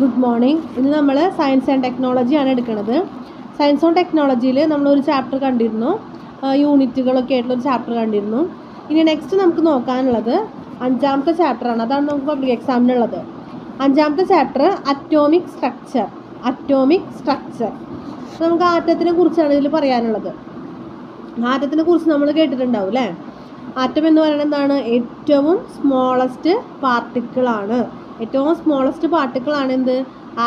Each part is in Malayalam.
Good morning. ഇന്ന് നമ്മൾ സയൻസ് ആൻഡ് ടെക്നോളജിയാണ് എടുക്കുന്നത്. സയൻസ് ആൻഡ് ടെക്നോളജിയിൽ നമ്മളൊരു ചാപ്റ്റർ കണ്ടിരുന്നു, യൂണിറ്റുകളൊക്കെ ആയിട്ടുള്ളൊരു ചാപ്റ്റർ കണ്ടിരുന്നു. ഇനി നെക്സ്റ്റ് നമുക്ക് നോക്കാനുള്ളത് 5ാമത്തെ ചാപ്റ്ററാണ്. അതാണ് നമുക്ക് പബ്ലിക് എക്സാമിനുള്ളത്. 5ാമത്തെ ചാപ്റ്റർ അറ്റോമിക് സ്ട്രക്ചർ. നമുക്ക് ആറ്റത്തിനെ കുറിച്ചാണ് ഇതിൽ പറയാനുള്ളത്. ആറ്റത്തിനെ കുറിച്ച് നമ്മൾ കേട്ടിട്ടുണ്ടാവും അല്ലേ? ആറ്റം എന്ന് പറയുന്നത് എന്താണ്? ഏറ്റവും സ്മോളസ്റ്റ് പാർട്ടിക്കിളാണ്. ഏറ്റവും സ്മോളസ്റ്റ് പാർട്ടിക്കിളാണ് എന്ത്?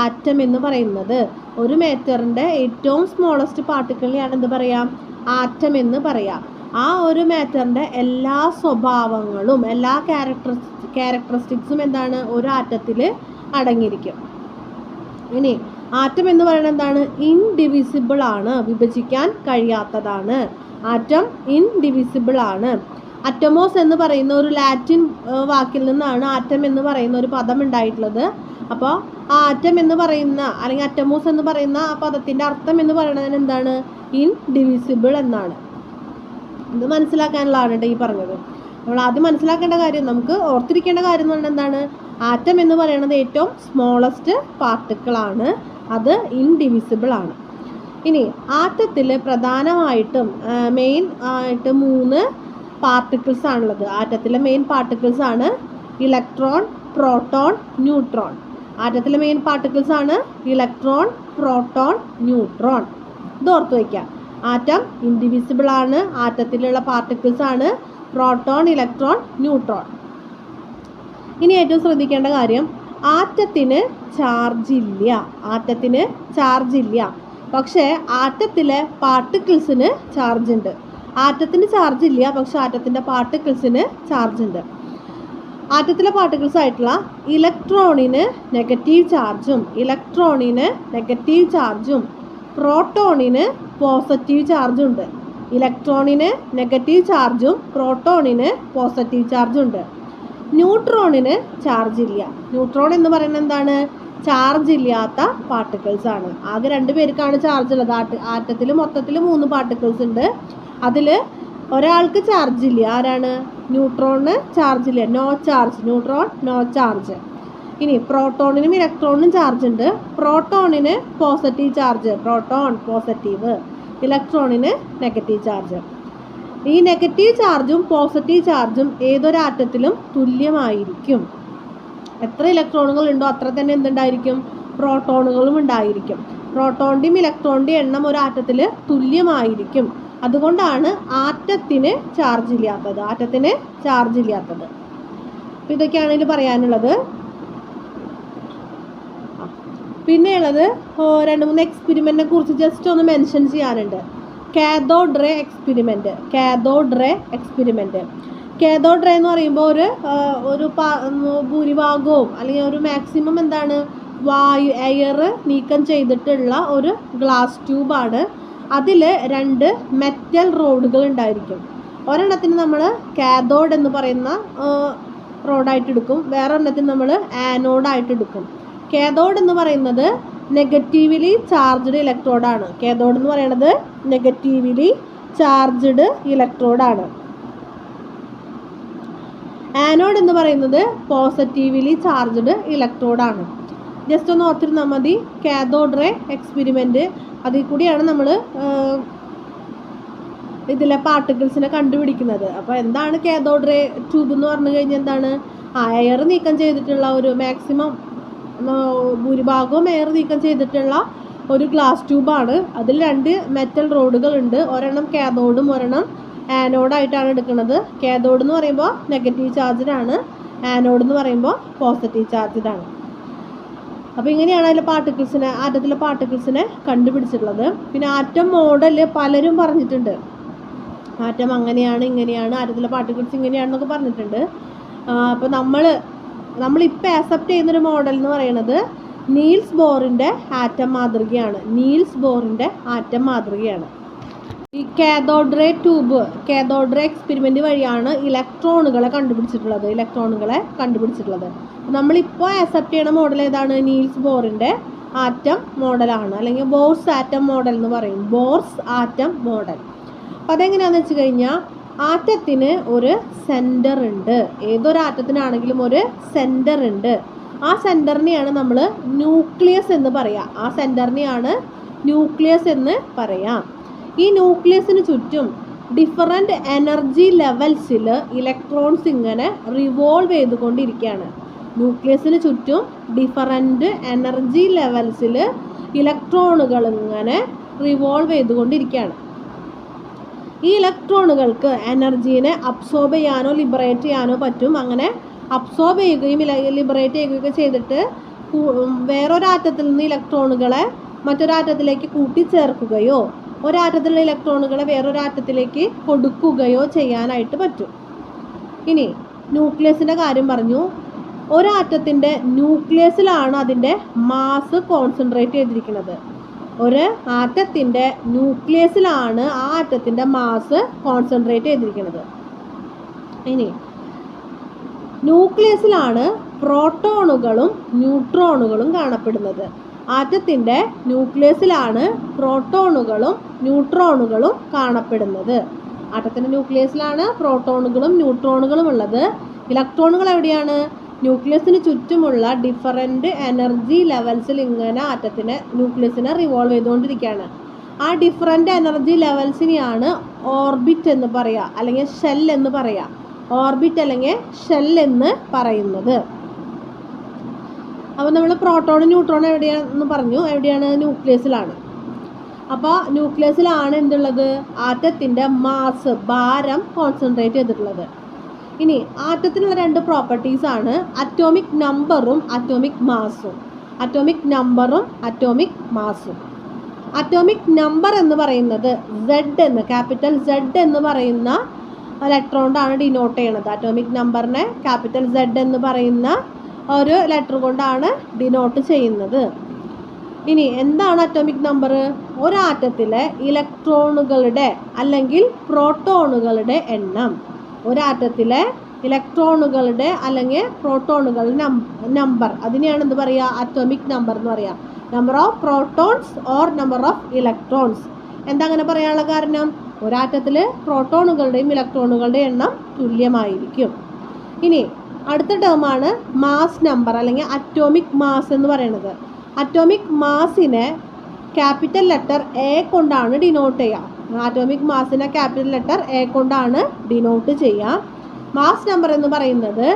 ആറ്റം എന്ന് പറയുന്നത്. ഒരു മാറ്ററിൻ്റെ ഏറ്റവും സ്മോളസ്റ്റ് പാർട്ടിക്കിളിനെയാണ് എന്ത് പറയാം? ആറ്റം എന്ന് പറയാം. ആ ഒരു മാറ്ററിൻ്റെ എല്ലാ സ്വഭാവങ്ങളും എല്ലാ ക്യാരക്ടറിസ്റ്റിക്സും എന്താണ്? ഒരു ആറ്റത്തിൽ അടങ്ങിയിരിക്കും. ഇനി ആറ്റം എന്ന് പറയുന്നത് എന്താണ്? ഇൻഡിവിസിബിൾ ആണ്, വിഭജിക്കാൻ കഴിയാത്തതാണ്. ആറ്റം ഇൻഡിവിസിബിൾ ആണ്. അറ്റമോസ് എന്ന് പറയുന്ന ഒരു ലാറ്റിൻ വാക്കിൽ നിന്നാണ് ആറ്റം എന്ന് പറയുന്ന ഒരു പദം ഉണ്ടായിട്ടുള്ളത്. അപ്പോൾ ആ ആറ്റം എന്ന് പറയുന്ന അല്ലെങ്കിൽ അറ്റമോസ് എന്ന് പറയുന്ന ആ പദത്തിൻ്റെ അർത്ഥം എന്ന് പറയുന്നത് എന്താണ്? ഇൻഡിവിസിബിൾ എന്നാണ്. ഇത് മനസ്സിലാക്കാനുള്ളതാണ് കേട്ടോ ഈ പറഞ്ഞത്. നമ്മൾ ആദ്യം മനസ്സിലാക്കേണ്ട കാര്യം, നമുക്ക് ഓർത്തിരിക്കേണ്ട കാര്യം എന്ന് പറഞ്ഞാൽ എന്താണ്? ആറ്റം എന്ന് പറയുന്നത് ഏറ്റവും സ്മോളസ്റ്റ് പാർട്ടിക്കിളാണ്, അത് ഇൻഡിവിസിബിൾ ആണ്. ഇനി ആറ്റത്തിൽ പ്രധാനമായിട്ടും മെയിൻ ആയിട്ട് 3 പാർട്ടിക്കിൾസ് ആണുള്ളത്. ആറ്റത്തിലെ മെയിൻ പാർട്ടിക്കിൾസ് ആണ് ഇലക്ട്രോൺ, പ്രോട്ടോൺ, ന്യൂട്രോൺ. ആറ്റത്തിലെ മെയിൻ പാർട്ടിക്കിൾസ് ആണ് ഇലക്ട്രോൺ, പ്രോട്ടോൺ, ന്യൂട്രോൺ. ഇത് ഓർത്ത് വയ്ക്കാം. ആറ്റം ഇൻഡിവിസിബിൾ ആണ്. ആറ്റത്തിലുള്ള പാർട്ടിക്കിൾസ് ആണ് പ്രോട്ടോൺ, ഇലക്ട്രോൺ, ന്യൂട്രോൺ. ഇനി ഏറ്റവും ശ്രദ്ധിക്കേണ്ട കാര്യം, ആറ്റത്തിന് ചാർജ് ഇല്ല. പക്ഷേ ആറ്റത്തിലെ പാർട്ടിക്കിൾസിന് ചാർജ് ഉണ്ട്. ആറ്റത്തിന് ചാർജ് ഇല്ല, പക്ഷെ ആറ്റത്തിൻ്റെ പാർട്ടിക്കിൾസിന് ചാർജ് ഉണ്ട്. ആറ്റത്തിലെ പാർട്ടിക്കിൾസ് ആയിട്ടുള്ള ഇലക്ട്രോണിന് നെഗറ്റീവ് ചാർജും പ്രോട്ടോണിന് പോസിറ്റീവ് ചാർജും ഉണ്ട്. ഇലക്ട്രോണിന് നെഗറ്റീവ് ചാർജും പ്രോട്ടോണിന് പോസിറ്റീവ് ചാർജും ഉണ്ട്. ന്യൂട്രോണിന് ചാർജ് ഇല്ല. ന്യൂട്രോൺ എന്ന് പറയുന്നത് എന്താണ്? ചാർജ് ഇല്ലാത്ത പാർട്ടിക്കിൾസ് ആണ്. ആകെ 2 പേർക്കാണ് ചാർജ് ഉള്ളത്. ആറ്റത്തിൽ മൊത്തത്തിൽ 3 പാർട്ടിക്കിൾസ് ഉണ്ട്. അതിൽ ഒരാൾക്ക് ചാർജ് ഇല്ല. ആരാണ്? ന്യൂട്രോണിന് ചാർജ് ഇല്ല, ന്യൂട്രോൺ നോ ചാർജ്. ഇനി പ്രോട്ടോണിനും ഇലക്ട്രോണിനും ചാർജ് ഉണ്ട്. പ്രോട്ടോണിന് പോസിറ്റീവ് ചാർജ്, പ്രോട്ടോൺ പോസിറ്റീവ്, ഇലക്ട്രോണിന് നെഗറ്റീവ് ചാർജ്. ഈ നെഗറ്റീവ് ചാർജും പോസിറ്റീവ് ചാർജും ഏതൊരു ആറ്റത്തിലും തുല്യമായിരിക്കും. എത്ര ഇലക്ട്രോണുകൾ ഉണ്ടോ അത്ര തന്നെ എന്തുണ്ടായിരിക്കും? പ്രോട്ടോണുകളും ഉണ്ടായിരിക്കും. പ്രോട്ടോണിൻ്റെയും ഇലക്ട്രോണിൻ്റെയും എണ്ണം ഒരു ആറ്റത്തിൽ തുല്യമായിരിക്കും. അതുകൊണ്ടാണ് ആറ്റത്തിന് ചാർജ് ഇല്ലാത്തത്. ഇതൊക്കെയാണ് ഇതിൽ പറയാനുള്ളത്. പിന്നെയുള്ളത് 2-3 എക്സ്പെരിമെൻറ്റിനെ കുറിച്ച് ജസ്റ്റ് ഒന്ന് മെൻഷൻ ചെയ്യാനുണ്ട്. Cathode ray experiment. Cathode ray എന്ന് പറയുമ്പോൾ ഒരു ഭൂരിഭാഗവും അല്ലെങ്കിൽ ഒരു മാക്സിമം എന്താണ്? എയർ നീക്കം ചെയ്തിട്ടുള്ള ഒരു ഗ്ലാസ് ട്യൂബാണ്. അതിൽ 2 മെറ്റൽ റോഡുകൾ ഉണ്ടായിരിക്കും. ഒരെണ്ണത്തിന് നമ്മൾ കാഥോഡ് എന്ന് പറയുന്ന റോഡായിട്ട് എടുക്കും, വേറെ ഒരെണ്ണത്തിന് നമ്മൾ ആനോഡായിട്ട് എടുക്കും. കാഥോഡ് എന്ന് പറയുന്നത് നെഗറ്റീവ്ലി ചാർജ്ഡ് ഇലക്ട്രോഡാണ്. കാഥോഡ് എന്ന് പറയുന്നത് നെഗറ്റീവ്ലി ചാർജ്ഡ് ഇലക്ട്രോഡാണ്. ആനോഡ് എന്ന് പറയുന്നത് പോസിറ്റീവ്ലി ചാർജ്ഡ് ഇലക്ട്രോഡാണ്. ജസ്റ്റ് ഒന്ന് ഓർത്തിരുന്നാൽ മതി. കാഥോഡ് റേ എക്സ്പെരിമെൻറ്റ്, അതിൽ കൂടിയാണ് നമ്മൾ ഇതിലെ പാർട്ടിക്കിൾസിനെ കണ്ടുപിടിക്കുന്നത്. അപ്പോൾ എന്താണ് കാഥോഡ് റേ ട്യൂബ് എന്ന് പറഞ്ഞു കഴിഞ്ഞാൽ എന്താണ്? എയർ നീക്കം ചെയ്തിട്ടുള്ള ഒരു മാക്സിമം ഭൂരിഭാഗവും എയർ നീക്കം ചെയ്തിട്ടുള്ള ഒരു ഗ്ലാസ് ട്യൂബാണ്. അതിൽ 2 മെറ്റൽ റോഡുകൾ ഉണ്ട്. ഒരെണ്ണം കാഥോഡും ഒരെണ്ണം ആനോഡായിട്ടാണ് എടുക്കുന്നത്. കാഥോഡ് എന്ന് പറയുമ്പോൾ നെഗറ്റീവ് ചാർജിലാണ്, ആനോഡ് എന്ന് പറയുമ്പോൾ പോസിറ്റീവ് ചാർജിലാണ്. അപ്പോൾ ഇങ്ങനെയാണ് ആറ്റത്തിലെ പാർട്ടിക്കിൾസിനെ കണ്ടുപിടിച്ചിട്ടുള്ളത്. പിന്നെ ആറ്റം മോഡൽ പലരും പറഞ്ഞിട്ടുണ്ട്. ആറ്റം അങ്ങനെയാണ് ഇങ്ങനെയാണ്, ആറ്റത്തിലെ പാർട്ടിക്കിൾസ് ഇങ്ങനെയാണെന്നൊക്കെ പറഞ്ഞിട്ടുണ്ട്. അപ്പോൾ നമ്മളിപ്പോൾ ആക്സെപ്റ്റ് ചെയ്യുന്നൊരു മോഡൽ എന്ന് പറയുന്നത് നീൽസ് ബോറിൻ്റെ ആറ്റം മാതൃകയാണ്. ഈ കാഥോഡ് റേ എക്സ്പെരിമെൻറ്റ് വഴിയാണ് ഇലക്ട്രോണുകളെ കണ്ടുപിടിച്ചിട്ടുള്ളത്. നമ്മളിപ്പോൾ ആക്സെപ്റ്റ് ചെയ്യുന്ന മോഡൽ ഏതാണ്? നീൽസ് ബോറിൻ്റെ ആറ്റം മോഡലാണ്, അല്ലെങ്കിൽ ബോർസ് ആറ്റം മോഡൽ എന്ന് പറയും. അപ്പോൾ അതെങ്ങനെയാണെന്ന് വെച്ച് കഴിഞ്ഞാൽ ആറ്റത്തിന് ഒരു സെൻറ്റർ ഉണ്ട്. ഏതൊരു ആറ്റത്തിനാണെങ്കിലും ഒരു സെൻറ്റർ ഉണ്ട്. ആ സെൻറ്ററിനെയാണ് നമ്മൾ ന്യൂക്ലിയസ് എന്ന് പറയാം. ആ സെൻറ്ററിനെയാണ് ന്യൂക്ലിയസ് എന്ന് പറയാം. ഈ ന്യൂക്ലിയസിന് ചുറ്റും ഡിഫറൻറ്റ് എനർജി ലെവൽസിൽ ഇലക്ട്രോൺസ് ഇങ്ങനെ റിവോൾവ് ചെയ്തുകൊണ്ടിരിക്കുകയാണ്. ന്യൂക്ലിയസിന് ചുറ്റും ഡിഫറൻറ്റ് എനർജി ലെവൽസിൽ ഇലക്ട്രോണുകൾ ഇങ്ങനെ റിവോൾവ് ചെയ്തുകൊണ്ടിരിക്കുകയാണ്. ഈ ഇലക്ട്രോണുകൾക്ക് എനർജീനെ അബ്സോർബ് ചെയ്യാനോ ലിബറേറ്റ് ചെയ്യാനോ പറ്റും. അങ്ങനെ അബ്സോർബ് ചെയ്യുകയും ലിബറേറ്റ് ചെയ്യുകയൊക്കെ ചെയ്തിട്ട് വേറൊരാറ്റത്തിൽ നിന്ന് ഇലക്ട്രോണുകളെ മറ്റൊരാറ്റത്തിലേക്ക് കൂട്ടിച്ചേർക്കുകയോ ഒരാറ്റത്തിലുള്ള ഇലക്ട്രോണുകളെ വേറൊരാറ്റത്തിലേക്ക് കൊടുക്കുകയോ ചെയ്യാനായിട്ട് പറ്റും. ഇനി ന്യൂക്ലിയസിൻ്റെ കാര്യം പറഞ്ഞു. ഒരാറ്റത്തിൻ്റെ ന്യൂക്ലിയസിലാണ് അതിൻ്റെ മാസ് കോൺസെൻട്രേറ്റ് ചെയ്തിരിക്കുന്നത്. ഒരു ആറ്റത്തിൻ്റെ ന്യൂക്ലിയസിലാണ് ആ ആറ്റത്തിൻ്റെ മാസ് കോൺസെൻട്രേറ്റ് ചെയ്തിരിക്കുന്നത്. ഇനി ന്യൂക്ലിയസിലാണ് പ്രോട്ടോണുകളും ന്യൂട്രോണുകളും കാണപ്പെടുന്നത്. ആറ്റത്തിൻ്റെ ന്യൂക്ലിയസിലാണ് പ്രോട്ടോണുകളും ന്യൂട്രോണുകളും കാണപ്പെടുന്നത്. ആറ്റത്തിൻ്റെ ന്യൂക്ലിയസിലാണ് പ്രോട്ടോണുകളും ന്യൂട്രോണുകളും ഉള്ളത്. ഇലക്ട്രോണുകൾ എവിടെയാണ്? ന്യൂക്ലിയസിന് ചുറ്റുമുള്ള ഡിഫറൻറ്റ് എനർജി ലെവൽസിൽ ഇങ്ങനെ ന്യൂക്ലിയസിനെ റിവോൾവ് ചെയ്തുകൊണ്ടിരിക്കുകയാണ്. ആ ഡിഫറൻറ്റ് എനർജി ലെവൽസിനെയാണ് ഓർബിറ്റ് എന്ന് പറയുക, അല്ലെങ്കിൽ ഷെൽ എന്ന് പറയുക. ഓർബിറ്റ് അല്ലെങ്കിൽ ഷെൽ എന്ന് പറയുന്നത്. അപ്പോൾ നമ്മൾ പ്രോട്ടോണും ന്യൂട്രോണും എവിടെയാണെന്ന് പറഞ്ഞു. എവിടെയാണ്? ന്യൂക്ലിയസിലാണ്. അപ്പോൾ ന്യൂക്ലിയസിലാണ് എന്തുള്ളത്? ആറ്റത്തിൻ്റെ മാസ്, ഭാരം കോൺസെൻട്രേറ്റ് ചെയ്തിട്ടുള്ളത്. ഇനി ആറ്റത്തിനുള്ള രണ്ട് പ്രോപ്പർട്ടീസാണ് അറ്റോമിക് നമ്പറും അറ്റോമിക് മാസും. അറ്റോമിക് നമ്പറും അറ്റോമിക് മാസും. അറ്റോമിക് നമ്പർ എന്ന് പറയുന്നത് Z എന്ന്, ക്യാപിറ്റൽ Z എന്ന് പറയുന്ന ലെറ്റർ കൊണ്ടാണ് ഡിനോട്ട് ചെയ്യണത്. അറ്റോമിക് നമ്പറിനെ ക്യാപിറ്റൽ Z എന്ന് പറയുന്ന ഒരു ലെറ്റർ കൊണ്ടാണ് ഡിനോട്ട് ചെയ്യുന്നത്. ഇനി എന്താണ് അറ്റോമിക് നമ്പർ? ഒരാറ്റത്തിലെ ഇലക്ട്രോണുകളുടെ അല്ലെങ്കിൽ പ്രോട്ടോണുകളുടെ എണ്ണം. ഒരാറ്റത്തിലെ ഇലക്ട്രോണുകളുടെ അല്ലെങ്കിൽ പ്രോട്ടോണുകളുടെ നമ്പർ, അതിനെയാണ് എന്ത് പറയുക? അറ്റോമിക് നമ്പർ എന്ന് പറയുക. Number of protons or number of electrons. എന്താ അങ്ങനെ പറയാനുള്ള കാരണം? ഒരാറ്റത്തിൽ പ്രോട്ടോണുകളുടെയും ഇലക്ട്രോണുകളുടെയും എണ്ണം തുല്യമായിരിക്കും. ഇനി അടുത്ത ടേമാണ് മാസ് നമ്പർ അല്ലെങ്കിൽ അറ്റോമിക് മാസ് എന്ന് പറയുന്നത്. അറ്റോമിക് മാസിനെ ക്യാപിറ്റൽ ലെറ്റർ എ കൊണ്ടാണ് ഡിനോട്ട് ചെയ്യുക. ആറ്റോമിക് മാസിനെ ക്യാപിറ്റൽ ലെറ്റർ എ കൊണ്ടാണ് ഡിനോട്ട് ചെയ്യുക. മാസ് നമ്പർ എന്ന് പറയുന്നത്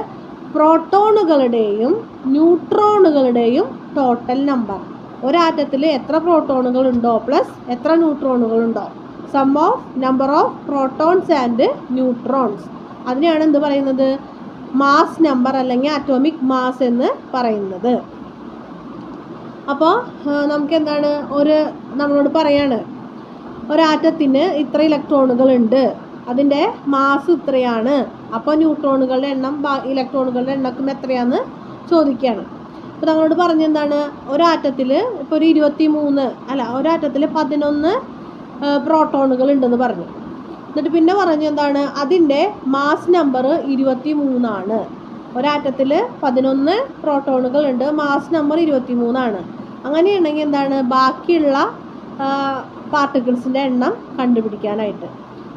പ്രോട്ടോണുകളുടെയും ന്യൂട്രോണുകളുടെയും ടോട്ടൽ നമ്പർ. ഒരാറ്റത്തിൽ എത്ര പ്രോട്ടോണുകൾ ഉണ്ടോ പ്ലസ് എത്ര ന്യൂട്രോണുകൾ ഉണ്ടോ, sum of number of protons and neutrons, അതിനെയാണ് എന്ത് പറയുന്നത്? മാസ് നമ്പർ അല്ലെങ്കിൽ അറ്റോമിക് മാസ് എന്ന് പറയുന്നത്. അപ്പോൾ നമുക്ക് എന്താണ് നമ്മളോട് പറയാണ് ഒരാറ്റത്തിന് ഇത്ര ഇലക്ട്രോണുകൾ ഉണ്ട്, അതിൻ്റെ മാസ് ഇത്രയാണ്. അപ്പോൾ ന്യൂട്രോണുകളുടെ എണ്ണം ഇലക്ട്രോണുകളുടെ എണ്ണം എത്രയാണെന്ന് ചോദിക്കുകയാണ്. അപ്പോൾ നമ്മളോട് പറഞ്ഞെന്താണ്? ഒരാറ്റത്തിൽ ഇപ്പോൾ ഒരാറ്റത്തിൽ 11 പ്രോട്ടോണുകൾ ഉണ്ടെന്ന് പറഞ്ഞു. എന്നിട്ട് പിന്നെ എന്താണ്? അതിൻ്റെ മാസ് നമ്പർ 23 ഒരാറ്റത്തിൽ 11 പ്രോട്ടോണുകൾ ഉണ്ട്, മാസ് നമ്പർ 23 അങ്ങനെയുണ്ടെങ്കിൽ എന്താണ്? ബാക്കിയുള്ള പാർട്ടിക്കിൾസിൻ്റെ എണ്ണം കണ്ടുപിടിക്കാനായിട്ട്.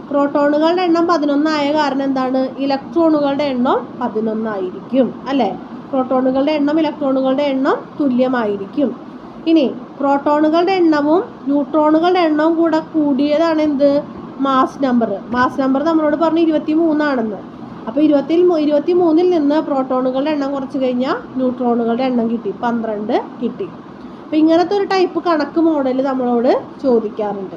പ്രോട്ടോണുകളുടെ എണ്ണം 11 കാരണം എന്താണ്? ഇലക്ട്രോണുകളുടെ എണ്ണം 11 ആയിരിക്കും അല്ലേ? പ്രോട്ടോണുകളുടെ എണ്ണം ഇലക്ട്രോണുകളുടെ എണ്ണം തുല്യമായിരിക്കും. ഇനി പ്രോട്ടോണുകളുടെ എണ്ണവും ന്യൂട്രോണുകളുടെ എണ്ണവും കൂടെ കൂടിയതാണ് എന്ത്? Mass number. മാസ് നമ്പർ നമ്മളോട് പറഞ്ഞു 23 അപ്പോൾ 23 നിന്ന് പ്രോട്ടോണുകളുടെ എണ്ണം കുറച്ച് കഴിഞ്ഞാൽ ന്യൂട്രോണുകളുടെ എണ്ണം കിട്ടി, 12 കിട്ടി. അപ്പോൾ ഇങ്ങനത്തെ ഒരു ടൈപ്പ് കണക്ക് മോഡൽ നമ്മളോട് ചോദിക്കാറുണ്ട്.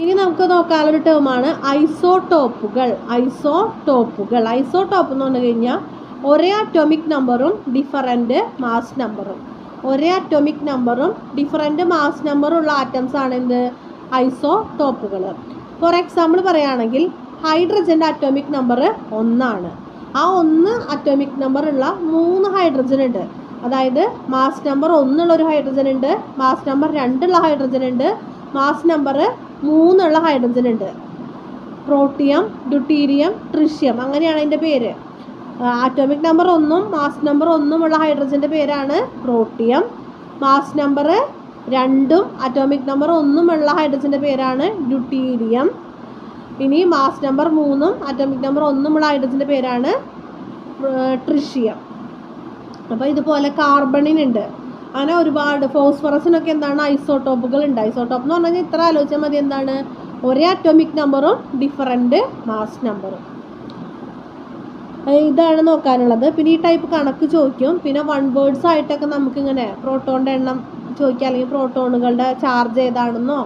ഇനി നമുക്ക് നോക്കാനൊരു ടേമാണ് ഐസോടോപ്പുകൾ. ഐസോടോപ്പ് എന്ന് പറഞ്ഞു കഴിഞ്ഞാൽ ഒരേ അറ്റോമിക് നമ്പറും ഡിഫറൻറ്റ് മാസ് നമ്പറും. ഒരേ അറ്റോമിക് നമ്പറും ഡിഫറൻറ്റ് മാസ് നമ്പറും ഉള്ള ആറ്റംസ് ആണ് എന്ത്? ഐസോടോപ്പുകൾ. ഫോർ എക്സാമ്പിൾ പറയുകയാണെങ്കിൽ ഹൈഡ്രജൻ്റെ അറ്റോമിക് നമ്പർ 1 ആ 1 അറ്റോമിക് നമ്പർ ഉള്ള 3 ഹൈഡ്രജൻ ഉണ്ട്. അതായത് മാസ് നമ്പർ 1 ഉള്ള ഒരു ഹൈഡ്രജൻ ഉണ്ട്, മാസ് നമ്പർ 2 ഉള്ള ഹൈഡ്രജൻ ഉണ്ട്, മാസ് നമ്പർ 3 ഉള്ള ഹൈഡ്രജൻ ഉണ്ട്. പ്രോട്ടിയം, ഡ്യൂട്ടീരിയം, ട്രിഷ്യം അങ്ങനെയാണ് അതിൻ്റെ പേര്. ആറ്റോമിക് നമ്പർ 1 മാസ് നമ്പർ 1 ഉള്ള ഹൈഡ്രജൻ്റെ പേരാണ് protium. Mass number 2 atomic number 1 ഉള്ള ഹൈഡ്രജൻ്റെ പേരാണ് ഡ്യൂട്ടീരിയം. ഇനി മാസ് നമ്പർ 3 അറ്റോമിക് നമ്പർ 1 ഉള്ള ഹൈഡ്രജൻ്റെ പേരാണ് ട്രിഷ്യം. അപ്പോൾ ഇതുപോലെ കാർബണിനുണ്ട്, അങ്ങനെ ഒരുപാട്. ഫോസ്ഫറസിനൊക്കെ എന്താണ് ഐസോട്ടോപ്പുകൾ ഉണ്ട്. ഐസോട്ടോപ്പ് എന്ന് പറഞ്ഞു കഴിഞ്ഞാൽ ഇത്ര ആലോചിച്ചാൽ മതി, എന്താണ് ഒരേ അറ്റോമിക് നമ്പറും ഡിഫറൻറ്റ് മാസ് നമ്പറും. ഇതാണ് നോക്കാനുള്ളത്. പിന്നെ ഈ ടൈപ്പ് കണക്ക് ചോദിക്കും. പിന്നെ വൺ വേർഡ്സ് ആയിട്ടൊക്കെ നമുക്കിങ്ങനെ പ്രോട്ടോണിൻ്റെ എണ്ണം ചോദിക്കാം, അല്ലെങ്കിൽ പ്രോട്ടോണുകളുടെ ചാർജ് ഏതാണെന്നോ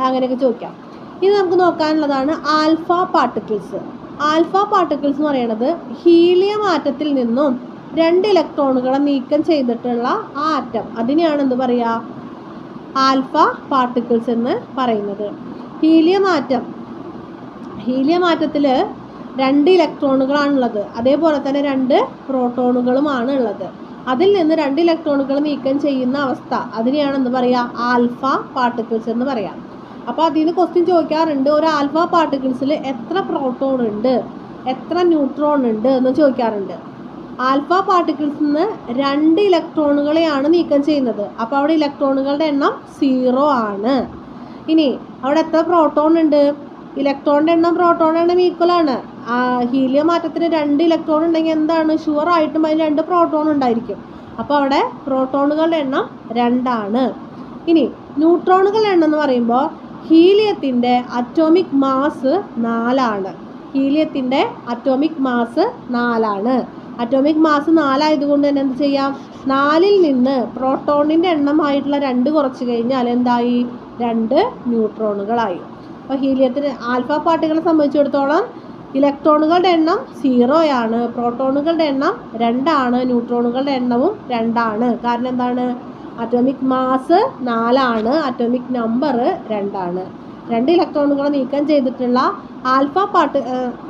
അങ്ങനെയൊക്കെ ചോദിക്കാം. ഇനി നമുക്ക് നോക്കാനുള്ളതാണ് ആൽഫ പാർട്ടിക്കിൾസ്. ആൽഫ പാർട്ടിക്കിൾസ് എന്ന് പറയുന്നത് ഹീലിയം ആറ്റത്തിൽ നിന്നും 2 ഇലക്ട്രോണുകളെ നീക്കം ചെയ്തിട്ടുള്ള ആ ആറ്റം, അതിനെയാണ് എന്ത് പറയുക, ആൽഫ പാർട്ടിക്കിൾസ് എന്ന് പറയുന്നത്. ഹീലിയം ആറ്റത്തിൽ 2 ഇലക്ട്രോണുകളാണുള്ളത്, അതേപോലെ തന്നെ 2 പ്രോട്ടോണുകളുമാണ് ഉള്ളത്. അതിൽ നിന്ന് 2 ഇലക്ട്രോണുകൾ നീക്കം ചെയ്യുന്ന അവസ്ഥ, അതിനെയാണ് എന്ത് പറയുക, ആൽഫ പാർട്ടിക്കിൾസ് എന്ന് പറയാം. അപ്പോൾ അതിൽ നിന്ന് ക്വസ്റ്റ്യൻ ചോദിക്കാറുണ്ട്, ഒരു ആൽഫ പാർട്ടിക്കിൾസിൽ എത്ര പ്രോട്ടോൺ ഉണ്ട്, എത്ര ന്യൂട്രോൺ ഉണ്ട് എന്ന് ചോദിക്കാറുണ്ട്. ആൽഫ പാർട്ടിക്കിൾസിൽ നിന്ന് 2 ഇലക്ട്രോണുകളെയാണ് നീക്കം ചെയ്യുന്നത്. അപ്പോൾ അവിടെ ഇലക്ട്രോണുകളുടെ എണ്ണം 0 ആണ്. ഇനി അവിടെ എത്ര പ്രോട്ടോൺ ഉണ്ട്, ഇലക്ട്രോണിൻ്റെ എണ്ണം പ്രോട്ടോണിൻ്റെ എണ്ണം ഈക്വലാണ്. ഹീലിയം ആറ്റത്തിന് 2 ഇലക്ട്രോൺ ഉണ്ടെങ്കിൽ എന്താണ്, ഷുവറായിട്ടും അതിൽ 2 പ്രോട്ടോൺ ഉണ്ടായിരിക്കും. അപ്പോൾ അവിടെ പ്രോട്ടോണുകളുടെ എണ്ണം 2 ആണ്. ഇനി ന്യൂട്രോണുകളുടെ എണ്ണം എന്ന് പറയുമ്പോൾ ഹീലിയത്തിൻ്റെ അറ്റോമിക് മാസ് 4 ആണ്. ഹീലിയത്തിൻ്റെ അറ്റോമിക് മാസ് 4 ആണ്. അറ്റോമിക് മാസ് 4 ആയതുകൊണ്ട് തന്നെ എന്ത് ചെയ്യാം, 4-ൽ നിന്ന് പ്രോട്ടോണിൻ്റെ എണ്ണമായിട്ടുള്ള 2 കുറച്ച് കഴിഞ്ഞാൽ എന്തായി, 2 ന്യൂട്രോണുകളായി. അപ്പോൾ ഹീലിയത്തിന് ആൽഫ പാർട്ടികളെ സംബന്ധിച്ചിടത്തോളം ഇലക്ട്രോണുകളുടെ എണ്ണം 0 ആണ്, പ്രോട്ടോണുകളുടെ എണ്ണം 2 ആണ്, ന്യൂട്രോണുകളുടെ എണ്ണവും 2 ആണ്. കാരണം എന്താണ്, അറ്റോമിക് മാസ് 4 ആണ്, അറ്റോമിക് നമ്പർ 2 ആണ്. 2 ഇലക്ട്രോണുകളെ നീക്കം ചെയ്തിട്ടുള്ള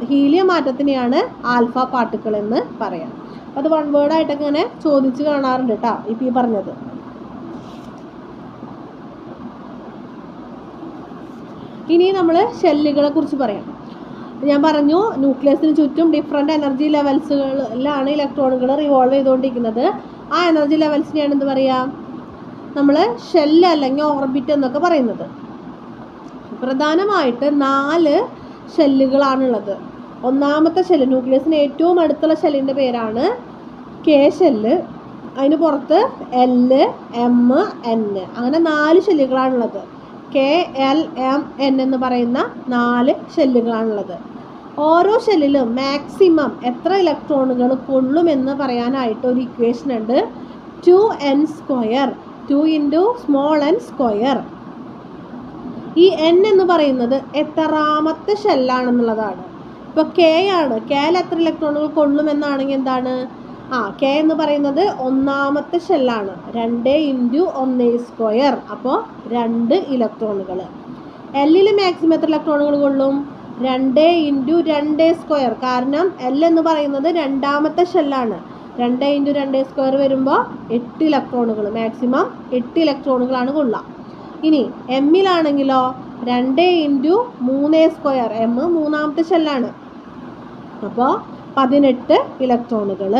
ഹീലിയം ആറ്റത്തിനെയാണ് ആൽഫ പാർട്ടിക്കിൾ എന്ന് പറയാം. അത് വൺ വേർഡായിട്ടൊക്കെ ഇങ്ങനെ ചോദിച്ച് കാണാറുണ്ട് കേട്ടോ, ഇപ്പം ഈ പറഞ്ഞത്. ഇനി നമ്മൾ ഷെല്ലുകളെ കുറിച്ച് പറയാം. ഞാൻ പറഞ്ഞു ന്യൂക്ലിയസിന് ചുറ്റും ഡിഫറെൻറ്റ് എനർജി ലെവൽസുകളിലാണ് ഇലക്ട്രോണുകൾ റിവോൾവ് ചെയ്തുകൊണ്ടിരിക്കുന്നത്. ആ എനർജി ലെവൽസിനെയാണ് എന്ത് പറയുക, നമ്മൾ ഷെല്ല് അല്ലെങ്കിൽ ഓർബിറ്റ് എന്നൊക്കെ പറയുന്നത്. പ്രധാനമായിട്ട് 4 ഷെല്ലുകളാണുള്ളത്. ഒന്നാമത്തെ ഷെല്ല്, ന്യൂക്ലിയസിന് ഏറ്റവും അടുത്തുള്ള ഷെല്ലിൻ്റെ പേരാണ് കെ ഷെല്ല്. അതിന് പുറത്ത് L, M, N, അങ്ങനെ 4 ഷെല്ലുകളാണുള്ളത്. K, L, M, N എന്ന് പറയുന്ന 4 ഷെല്ലുകളാണുള്ളത്. ഓരോ ഷെല്ലിലും മാക്സിമം എത്ര ഇലക്ട്രോണുകൾ കൊള്ളുമെന്ന് പറയാനായിട്ട് ഒരു ഇക്വേഷൻ ഉണ്ട്, 2n², 2 × small n സ്ക്വയർ. ഈ n എന്ന് പറയുന്നത് എത്രാമത്തെ ഷെല്ലാണെന്നുള്ളതാണ്. ഇപ്പോൾ K ആണ്, Kയിൽ എത്ര ഇലക്ട്രോണുകൾ കൊള്ളുമെന്നാണെങ്കിൽ എന്താണ്, K എന്ന് പറയുന്നത് ഒന്നാമത്തെ ഷെല്ലാണ്, 2 × 1², അപ്പോൾ 2 ഇലക്ട്രോണുകൾ. Lൽ മാക്സിമം എത്ര ഇലക്ട്രോണുകൾ കൊള്ളും, 2 × 2², കാരണം L എന്ന് പറയുന്നത് രണ്ടാമത്തെ ഷെല്ലാണ്. 2 × 2² വരുമ്പോൾ 8 ഇലക്ട്രോണുകൾ, മാക്സിമം 8 ഇലക്ട്രോണുകളാണ് കൊള്ളുക. ഇനി എമ്മിലാണെങ്കിലോ 2 × 3² എം മൂന്നാമത്തെ ഷെല്ലാണ്, അപ്പോൾ 18 ഇലക്ട്രോണുകൾ.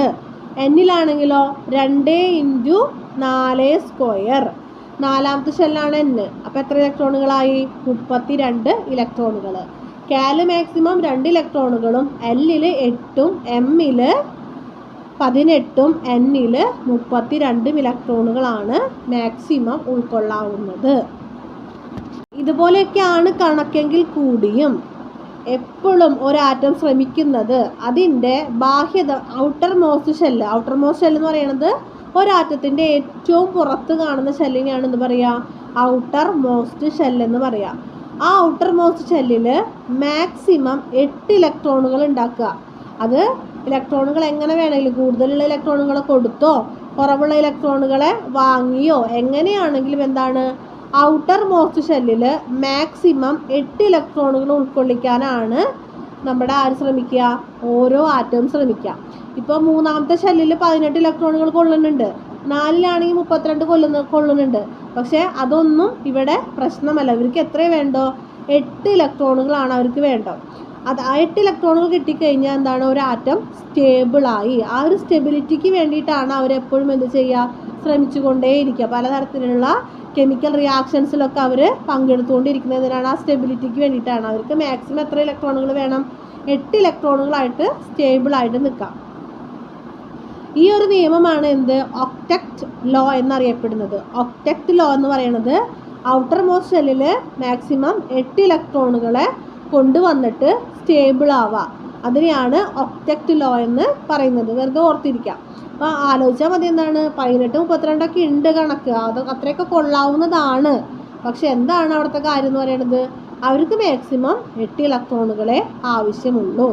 എന്നിലാണെങ്കിലോ 2 × 4² നാലാമത്തെ ഷെല്ലാണ് N, അപ്പോൾ എത്ര ഇലക്ട്രോണുകളായി, 32 ഇലക്ട്രോണുകൾ. Kയിൽ മാക്സിമം 2 ഇലക്ട്രോണുകളും, Lൽ 8ഉം എമ്മിൽ 18ഉം Nൽ 32 ഇലക്ട്രോണുകളാണ് മാക്സിമം ഉൾക്കൊള്ളാവുന്നത്. ഇതുപോലെയൊക്കെയാണ് കണക്കെങ്കിൽ കൂടിയും എപ്പോഴും ഒരാറ്റം ശ്രമിക്കുന്നത് അതിൻ്റെ ബാഹ്യത, ഔട്ടർ മോസ്റ്റ് ഷെല്ല് എന്ന് പറയുന്നത് ഒരാറ്റത്തിൻ്റെ ഏറ്റവും പുറത്ത് കാണുന്ന ഷെല്ലിനെയാണ് എന്ത് പറയുക, ഔട്ടർ മോസ്റ്റ് ഷെല്ല് എന്ന് പറയുക. ആ ഔട്ടർ മോസ്റ്റ് ഷെല്ലിൽ മാക്സിമം 8 ഇലക്ട്രോണുകൾ ഉണ്ടാക്കുക. അത് ഇലക്ട്രോണുകൾ എങ്ങനെ വേണമെങ്കിലും, കൂടുതലുള്ള ഇലക്ട്രോണുകളെ കൊടുത്തോ കുറവുള്ള ഇലക്ട്രോണുകളെ വാങ്ങിയോ എങ്ങനെയാണെങ്കിലും എന്താണ്, ഔട്ടർ മോസ്റ്റ് ഷെല്ലിൽ മാക്സിമം 8 ഇലക്ട്രോണുകൾ ഉൾക്കൊള്ളിക്കാനാണ് നമ്മുടെ ശ്രമിക്കുക, ഓരോ ആറ്റവും ശ്രമിക്കുക. ഇപ്പോൾ മൂന്നാമത്തെ ഷെല്ലിൽ 18 ഇലക്ട്രോണുകൾ കൊള്ളുന്നുണ്ട്, 4ലാണെങ്കിൽ 32 കൊള്ളുന്നുണ്ട്. പക്ഷേ അതൊന്നും ഇവിടെ പ്രശ്നമല്ല. ഇവർക്ക് എത്ര വേണ്ടോ, 8 ഇലക്ട്രോണുകളാണ് അവർക്ക് വേണ്ടത്. അത് 8 ഇലക്ട്രോണുകൾ കിട്ടിക്കഴിഞ്ഞാൽ എന്താണ്, ഒരു ആറ്റം സ്റ്റേബിളായി. ആ ഒരു സ്റ്റെബിലിറ്റിക്ക് വേണ്ടിയിട്ടാണ് അവരെപ്പോഴും എന്ത് ചെയ്യുക, ശ്രമിച്ചുകൊണ്ടേയിരിക്കുക. പലതരത്തിലുള്ള കെമിക്കൽ റിയാക്ഷൻസിലൊക്കെ അവർ പങ്കെടുത്തുകൊണ്ടിരിക്കുന്നതിനാണ്, ആ സ്റ്റെബിലിറ്റിക്ക് വേണ്ടിയിട്ടാണ്. അവർക്ക് മാക്സിമം എത്ര ഇലക്ട്രോണുകൾ വേണം, 8 ഇലക്ട്രോണുകളായിട്ട് സ്റ്റേബിളായിട്ട് നിൽക്കാം. ഈ ഒരു നിയമമാണ് എന്ത് ഒക്ടറ്റ് ലോ എന്നറിയപ്പെടുന്നത്. ഒക്ടറ്റ് ലോ എന്ന് പറയുന്നത് ഔട്ടർ മോസ്റ്റ് ഷെല്ലിൽ മാക്സിമം 8 ഇലക്ട്രോണുകളെ കൊണ്ടുവന്നിട്ട് സ്റ്റേബിൾ ആവുക, അതിനെയാണ് ഒക്ടറ്റ് ലോ എന്ന് പറയുന്നത്. വെറുതെ ഓർത്തിരിക്കാം. അപ്പോൾ ആലോചിച്ചാൽ മതി, എന്താണ് 18, 32 ഉണ്ട് കണക്ക്, അത് അത്രയൊക്കെ കൊള്ളാവുന്നതാണ്. പക്ഷെ എന്താണ് അവിടുത്തെ കാര്യം എന്ന് പറയുന്നത്, അവർക്ക് മാക്സിമം 8 ഇലക്ട്രോണുകളെ ആവശ്യമുള്ളൂ.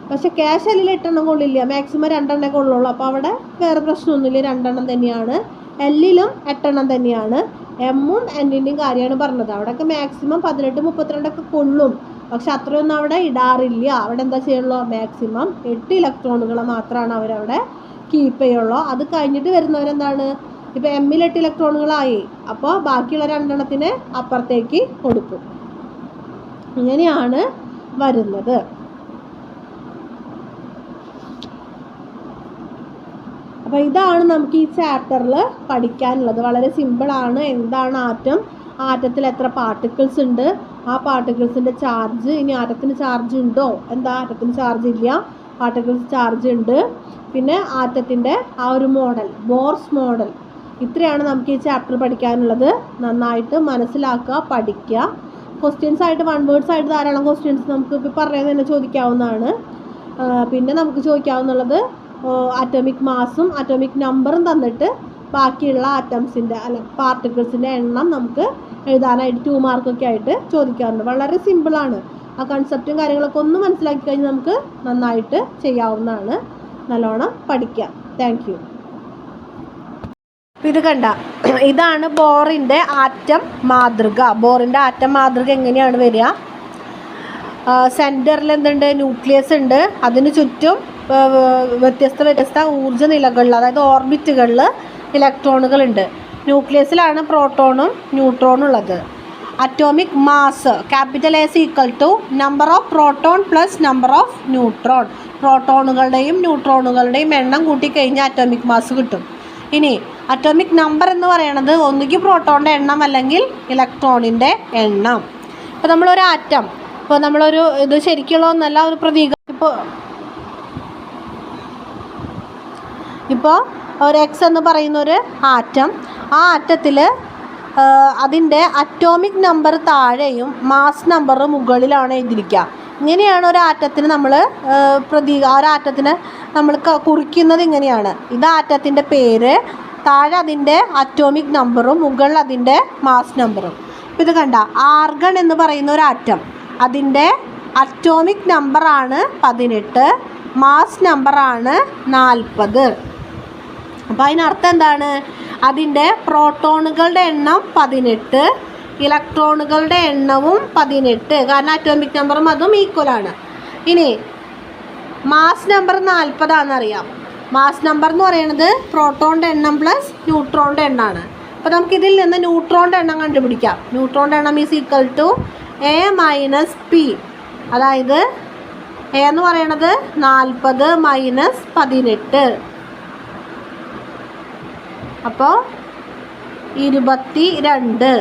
പക്ഷെ കെ ഷെല്ലിൽ 8 കൊള്ളില്ല, മാക്സിമം 2 കൊള്ളുള്ളൂ. അപ്പോൾ അവിടെ വേറെ പ്രശ്നമൊന്നുമില്ല, 2 തന്നെയാണ്. എല്ലിലും 8 തന്നെയാണ്. എമ്മും എന്നിൻ്റെയും കാര്യമാണ് പറഞ്ഞത്. അവിടെയൊക്കെ മാക്സിമം 18, 32 കൊള്ളും. പക്ഷെ അത്രയൊന്നും അവിടെ ഇടാറില്ല. അവിടെ എന്താ ചെയ്യുള്ളൂ, മാക്സിമം 8 ഇലക്ട്രോണുകൾ മാത്രമാണ് അവരവിടെ കീപ്പ് ചെയ്യുള്ളൂ. അത് കഴിഞ്ഞിട്ട് വരുന്നവരെന്താണ്, ഇപ്പോൾ എമ്മിൽ 8 ഇലക്ട്രോണുകളായി, അപ്പോൾ ബാക്കിയുള്ള 2 അപ്പുറത്തേക്ക് കൊടുക്കും. ഇങ്ങനെയാണ് വരുന്നത്. അപ്പോൾ ഇതാണ് നമുക്ക് ഈ ചാപ്റ്ററിൽ പഠിക്കാനുള്ളത്. വളരെ സിമ്പിളാണ്. എന്താണ് ആറ്റം, ആറ്റത്തിൽ എത്ര പാർട്ടിക്കിൾസ് ഉണ്ട്, ആ പാർട്ടിക്കിൾസിൻ്റെ ചാർജ്, ഇനി ആറ്റത്തിന് ചാർജ് ഉണ്ടോ, എന്താ ആറ്റത്തിന് ചാർജ് ഇല്ല, പാർട്ടിക്കിൾസ് ചാർജ് ഉണ്ട്. പിന്നെ ആറ്റത്തിൻ്റെ ആ ഒരു മോഡൽ, ബോർസ് മോഡൽ. ഇത്രയാണ് നമുക്ക് ഈ ചാപ്റ്റർ പഠിക്കാനുള്ളത്. നന്നായിട്ട് മനസ്സിലാക്കുക, പഠിക്കുക. ക്വസ്റ്റ്യൻസ് ആയിട്ട് 1 വേർഡ്സ് ആയിട്ട് ധാരാളം ക്വസ്റ്റ്യൻസ് നമുക്ക് ഇപ്പോൾ പറയുന്നത് തന്നെ ചോദിക്കാവുന്നതാണ്. പിന്നെ നമുക്ക് ചോദിക്കാവുന്നുള്ളത് അറ്റോമിക് മാസും അറ്റോമിക് നമ്പറും തന്നിട്ട് ബാക്കിയുള്ള ആറ്റംസിൻ്റെ പാർട്ടിക്കിൾസിൻ്റെ എണ്ണം നമുക്ക് എഴുതാനായിട്ട് 2 മാർക്കൊക്കെ ആയിട്ട് ചോദിക്കാറുണ്ട്. വളരെ സിമ്പിളാണ്. ആ കൺസെപ്റ്റും കാര്യങ്ങളൊക്കെ ഒന്ന് മനസ്സിലാക്കി കഴിഞ്ഞാൽ നമുക്ക് നന്നായിട്ട് ചെയ്യാവുന്നതാണ്. നല്ലോണം പഠിക്കാം. Thank you. ഇത് കണ്ട, ഇതാണ് ബോറിൻ്റെ ആറ്റം മാതൃക. ബോറിൻ്റെ ആറ്റം മാതൃക എങ്ങനെയാണ് വരിക, സെൻറ്ററിൽ എന്തുണ്ട്, ന്യൂക്ലിയസ് ഉണ്ട്. അതിന് ചുറ്റും വ്യത്യസ്ത ഊർജ്ജ നിലകളിൽ, അതായത് ഓർബിറ്റുകളിൽ ഇലക്ട്രോണുകളുണ്ട്. ന്യൂക്ലിയസിലാണ് പ്രോട്ടോണും ന്യൂട്രോണും ഉള്ളത്. Atomic mass capital S equal to number of proton plus number of neutron. പ്രോട്ടോണുകളുടെയും ന്യൂട്രോണുകളുടെയും എണ്ണം കൂട്ടിക്കഴിഞ്ഞാൽ അറ്റോമിക് മാസ് കിട്ടും. ഇനി അറ്റോമിക് നമ്പർ എന്ന് പറയുന്നത് ഒന്നുകിൽ പ്രോട്ടോണിൻ്റെ എണ്ണം അല്ലെങ്കിൽ ഇലക്ട്രോണിൻ്റെ എണ്ണം. ഇപ്പോൾ നമ്മളൊരു ആറ്റം, ഇപ്പോൾ നമ്മളൊരു ഇത് ശരിക്കുള്ള ഒന്നല്ല, ഒരു പ്രതീകം. ഇപ്പോൾ ഒരു എക്സ് എന്ന് പറയുന്ന ഒരു ആറ്റം, ആ ആറ്റത്തിൽ അതിൻ്റെ അറ്റോമിക് നമ്പർ താഴെയും മാസ് നമ്പർ മുകളിലാണ് എഴുതിയിരിക്കുക. ഇങ്ങനെയാണ് ഒരു ആറ്റത്തിന് നമ്മൾ ഒരാറ്റത്തിന് നമ്മൾ കുറിക്കുന്നത്. ഇങ്ങനെയാണ്. ഇത് ആറ്റത്തിൻ്റെ പേര്, താഴെ അതിൻ്റെ അറ്റോമിക് നമ്പറും മുകളിൽ അതിൻ്റെ മാസ് നമ്പറും. ഇപ്പോൾ ഇത് കണ്ട, ആർഗൺ എന്ന് പറയുന്ന ഒരു ആറ്റം, അതിൻ്റെ അറ്റോമിക് നമ്പറാണ് 18, മാസ് നമ്പറാണ് 40. അപ്പോൾ അതിനർത്ഥം എന്താണ്, അതിൻ്റെ പ്രോട്ടോണുകളുടെ എണ്ണം 18, ഇലക്ട്രോണുകളുടെ എണ്ണവും 18, കാരണം അറ്റോമിക് നമ്പറും അതും ഈക്വലാണ്. ഇനി മാസ് നമ്പർ 40 ആണെന്നറിയാം. മാസ് നമ്പർ എന്ന് പറയുന്നത് പ്രോട്ടോണിൻ്റെ എണ്ണം പ്ലസ് ന്യൂട്രോണിൻ്റെ എണ്ണമാണ്. അപ്പോൾ നമുക്കിതിൽ നിന്ന് ന്യൂട്രോണിൻ്റെ എണ്ണം കണ്ടുപിടിക്കാം. ന്യൂട്രോണിൻ്റെ എണ്ണം is equal to A minus P. അതായത് എ എന്ന് പറയുന്നത് 40 മൈനസ് 18, അപ്പോൾ 22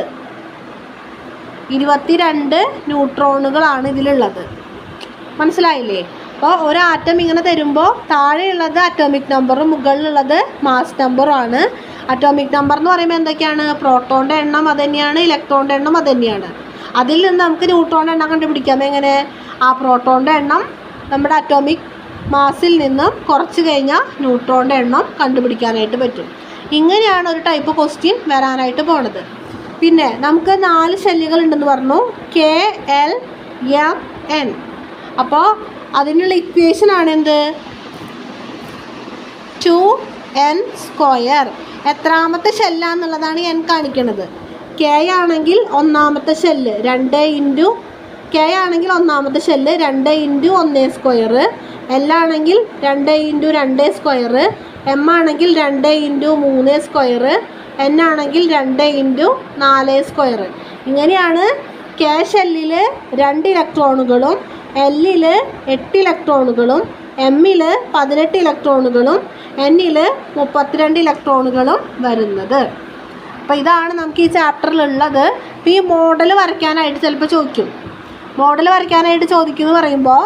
ന്യൂട്രോണുകളാണ് ഇതിലുള്ളത്. മനസ്സിലായില്ലേ? അപ്പോൾ ഒരാറ്റം ഇങ്ങനെ തരുമ്പോൾ താഴെയുള്ളത് അറ്റോമിക് നമ്പറും മുകളിലുള്ളത് മാസ് നമ്പറുമാണ്. അറ്റോമിക് നമ്പർ എന്ന് പറയുമ്പോൾ എന്തൊക്കെയാണ്, പ്രോട്ടോണിൻ്റെ എണ്ണം അത് തന്നെയാണ്, ഇലക്ട്രോണിൻ്റെ എണ്ണം അത് തന്നെയാണ്. അതിൽ നിന്ന് നമുക്ക് ന്യൂട്രോണിൻ്റെ എണ്ണം കണ്ടുപിടിക്കാം. എങ്ങനെ, ആ പ്രോട്ടോണിൻ്റെ എണ്ണം നമ്മുടെ അറ്റോമിക് മാസിൽ നിന്നും കുറച്ച് കഴിഞ്ഞാൽ ന്യൂട്രോണിൻ്റെ എണ്ണം കണ്ടുപിടിക്കാനായിട്ട് പറ്റും. ഇങ്ങനെയാണ് ഒരു ടൈപ്പ് ക്വസ്റ്റ്യൻ വരാനായിട്ട് പോണത്. പിന്നെ നമുക്ക് 4 ഷെല്ലുകൾ ഉണ്ടെന്ന് പറഞ്ഞു, കെ എൽ എം എൻ. അപ്പോൾ അതിനുള്ള ഇക്വേഷൻ ആണ് എന്ത്, 2n². എത്രാമത്തെ ഷെല്ലാന്നുള്ളതാണ് n കാണിക്കുന്നത്. കെ ആണെങ്കിൽ ഒന്നാമത്തെ ഷെല്ല് 2 ഇൻറ്റു കെ ആണെങ്കിൽ ഒന്നാമത്തെ ഷെല്ല് 2 ഇൻറ്റു 1², എൽ ആണെങ്കിൽ 2 ഇൻറ്റു 2², എം ആണെങ്കിൽ 2 ഇൻറ്റു 3², എൻ ആണെങ്കിൽ 2 ഇൻറ്റു 4². ഇങ്ങനെയാണ് കെ ഷെല്ലിൽ 2 ഇലക്ട്രോണുകളും എല്ലിൽ 8 ഇലക്ട്രോണുകളും എമ്മിൽ 18 ഇലക്ട്രോണുകളും എന്നിൽ 32 ഇലക്ട്രോണുകളും വരുന്നത്. അപ്പോൾ ഇതാണ് നമുക്ക് ഈ ചാപ്റ്ററിലുള്ളത്. ഇപ്പോൾ ഈ മോഡൽ വരയ്ക്കാനായിട്ട് ചിലപ്പോൾ ചോദിക്കും. മോഡൽ വരയ്ക്കാനായിട്ട് ചോദിക്കുമെന്ന് പറയുമ്പോൾ,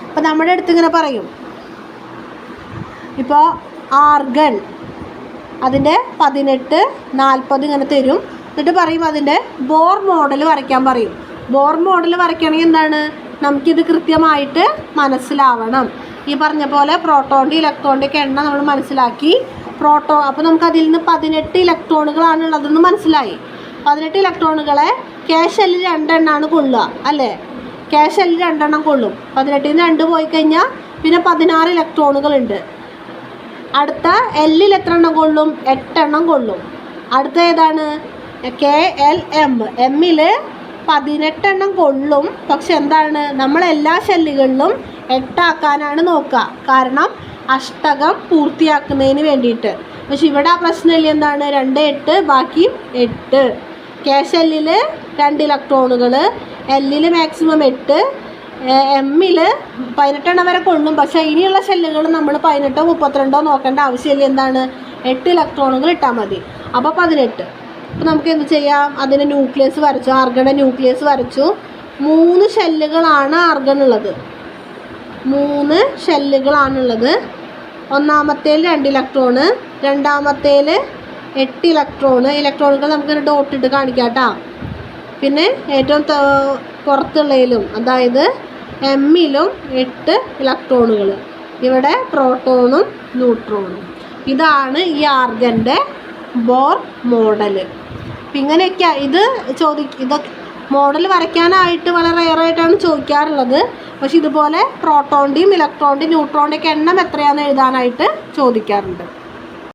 അപ്പോൾ നമ്മുടെ അടുത്ത് ഇങ്ങനെ പറയും, ഇപ്പോൾ ആർഗൺ അതിൻ്റെ 18, 40 ഇങ്ങനെ തരും. എന്നിട്ട് പറയും അതിൻ്റെ ബോർ മോഡൽ വരയ്ക്കാൻ പറയും. ബോർ മോഡൽ വരയ്ക്കണമെങ്കിൽ എന്താണ്, നമുക്കിത് കൃത്യമായിട്ട് മനസ്സിലാവണം. ഈ പറഞ്ഞ പോലെ പ്രോട്ടോണിൻ്റെ ഇലക്ട്രോണിൻ്റെ എണ്ണം നമ്മൾ മനസ്സിലാക്കി. അപ്പോൾ നമുക്ക് അതിൽ നിന്ന് 18 ഇലക്ട്രോണുകളാണുള്ളതെന്ന് മനസ്സിലായി. 18 ഇലക്ട്രോണുകളെ കെ ഷെല്ലിൽ 2 എണ്ണമാണ് കൊള്ളുക അല്ലേ? കെ ഷെല്ലിൽ 2 എണ്ണം കൊള്ളും. 18ൽ നിന്ന് 2 പോയി കഴിഞ്ഞാൽ പിന്നെ 16 ഇലക്ട്രോണുകളുണ്ട്. അടുത്ത എല്ലിൽ എത്ര എണ്ണം കൊള്ളും? 8 എണ്ണം കൊള്ളും. അടുത്ത ഏതാണ്? KLM. എമ്മിൽ 18 എണ്ണം കൊള്ളും. പക്ഷെ എന്താണ്, നമ്മളെല്ലാ ഷെല്ലുകളിലും 8 ആക്കാനാണ് നോക്കുക. കാരണം അഷ്ടകം പൂർത്തിയാക്കുന്നതിന് വേണ്ടിയിട്ട്. പക്ഷെ ഇവിടെ ആ പ്രശ്നമില്ല. എന്താണ്, 2, 8 ബാക്കി 8. കെ ഷെല്ലിൽ 2 ഇലക്ട്രോണുകൾ, എല്ലിൽ മാക്സിമം 8, എമ്മിൽ 18 എണ്ണം വരെ കൊള്ളും. പക്ഷേ ഇനിയുള്ള ഷെല്ലുകൾ നമ്മൾ 18, 32 നോക്കേണ്ട ആവശ്യമില്ല. എന്താണ്, 8 ഇലക്ട്രോണുകൾ ഇട്ടാൽ മതി. അപ്പോൾ 18. അപ്പോൾ നമുക്ക് എന്ത് ചെയ്യാം, അതിന് ന്യൂക്ലിയസ് വരച്ചു. ആർഗണിൻ്റെ ന്യൂക്ലിയസ് വരച്ചു. 3 ഷെല്ലുകളാണ് ആർഗൺ ഉള്ളത്. 3 ഷെല്ലുകളാണുള്ളത്. ഒന്നാമത്തേൽ 2 ഇലക്ട്രോണ്, രണ്ടാമത്തേൽ 8 ഇലക്ട്രോണ്. ഇലക്ട്രോണുകൾ നമുക്കൊരു ഡോട്ട് ഇട്ട് കാണിക്കാം കേട്ടോ. പിന്നെ ഏറ്റവും പുറത്തുള്ളതിലും, അതായത് എമ്മിലും 8 ഇലക്ട്രോണുകൾ. ഇവിടെ പ്രോട്ടോണും ന്യൂട്രോണും. ഇതാണ് ഈ ആർഗൻ്റെ ബോർ മോഡൽ. അപ്പം ഇങ്ങനെയൊക്കെ ഇതൊക്കെ മോഡൽ വരയ്ക്കാനായിട്ട് വളരെ റെയറായിട്ടാണ് ചോദിക്കാറുള്ളത്. പക്ഷെ ഇതുപോലെ പ്രോട്ടോണിൻ്റെയും ഇലക്ട്രോണിൻ്റെയും ന്യൂട്രോണിൻ്റെയൊക്കെ എണ്ണം എത്രയാണെന്ന് എഴുതാനായിട്ട് ചോദിക്കാറുണ്ട്.